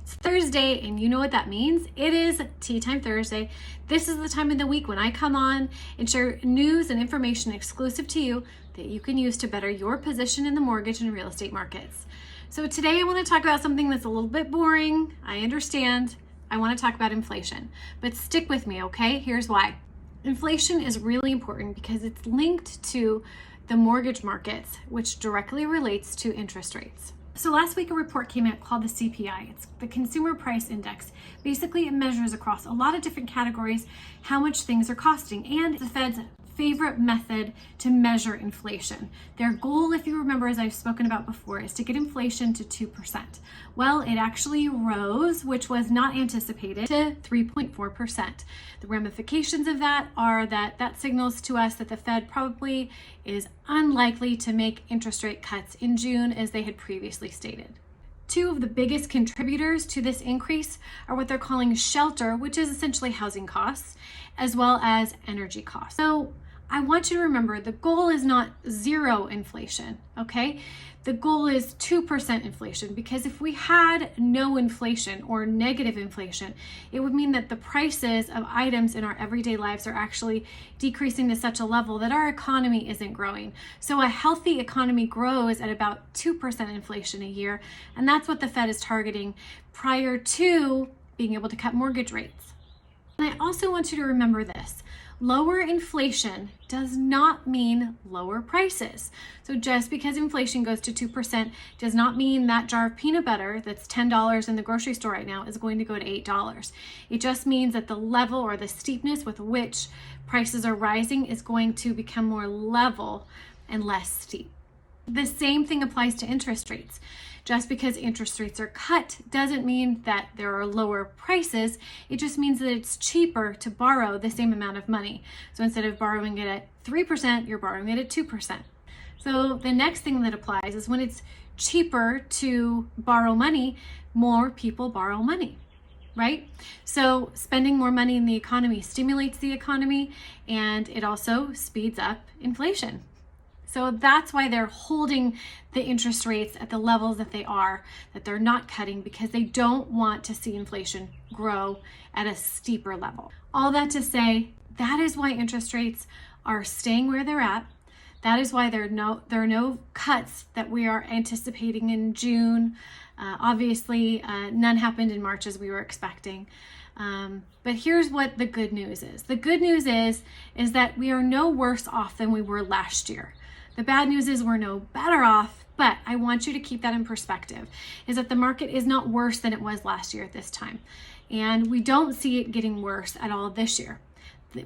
It's Thursday, and you know what that means. It is Tea Time Thursday. This is the time of the week when I come on and share news and information exclusive to you that you can use to better your position in the mortgage and real estate markets. So today I want to talk about something that's a little bit boring. I understand. I want to talk about inflation, but stick with me, okay? Here's why. Inflation is really important because it's linked to the mortgage markets, which directly relates to interest rates. So last week a report came out called the CPI. It's the Consumer Price Index. Basically it measures across a lot of different categories how much things are costing, and the Fed's favorite method to measure inflation. Their goal, if you remember, as I've spoken about before, is to get inflation to 2%. Well, it actually rose, which was not anticipated, to 3.4%. The ramifications of that are that signals to us that the Fed probably is unlikely to make interest rate cuts in June as they had previously stated. Two of the biggest contributors to this increase are what they're calling shelter, which is essentially housing costs, as well as energy costs. So I want you to remember the goal is not zero inflation, okay? The goal is 2% inflation, because if we had no inflation or negative inflation, it would mean that the prices of items in our everyday lives are actually decreasing to such a level that our economy isn't growing. So a healthy economy grows at about 2% inflation a year, and that's what the Fed is targeting prior to being able to cut mortgage rates. And I also want you to remember this. Lower inflation does not mean lower prices. So just because inflation goes to 2% does not mean that jar of peanut butter that's $10 in the grocery store right now is going to go to $8. It just means that the level or the steepness with which prices are rising is going to become more level and less steep. The same thing applies to interest rates. Just because interest rates are cut doesn't mean that there are lower prices. It just means that it's cheaper to borrow the same amount of money. So instead of borrowing it at 3%, you're borrowing it at 2%. So the next thing that applies is when it's cheaper to borrow money, more people borrow money, right? So spending more money in the economy stimulates the economy, and it also speeds up inflation. So that's why they're holding the interest rates at the levels that they are, that they're not cutting, because they don't want to see inflation grow at a steeper level. All that to say, that is why interest rates are staying where they're at. That is why there are no cuts that we are anticipating in June. Obviously, none happened in March as we were expecting. But here's what the good news is. The good news is that we are no worse off than we were last year. The bad news is we're no better off, but I want you to keep that in perspective, is that the market is not worse than it was last year at this time. And we don't see it getting worse at all this year.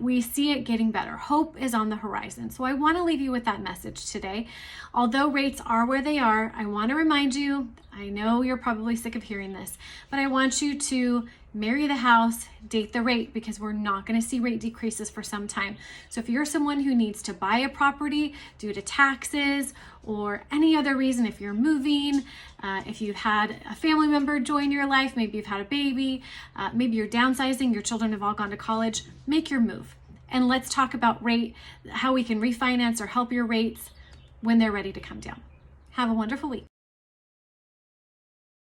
We see it getting better. Hope is on the horizon. So I want to leave you with that message today. Although rates are where they are, I want to remind you, I know you're probably sick of hearing this, but I want you to marry the house, date the rate, because we're not going to see rate decreases for some time. So if you're someone who needs to buy a property due to taxes or any other reason, if you're moving, if you've had a family member join your life, maybe you've had a baby, maybe you're downsizing, your children have all gone to college, make your move. And let's talk about rate, how we can refinance or help your rates when they're ready to come down. Have a wonderful week.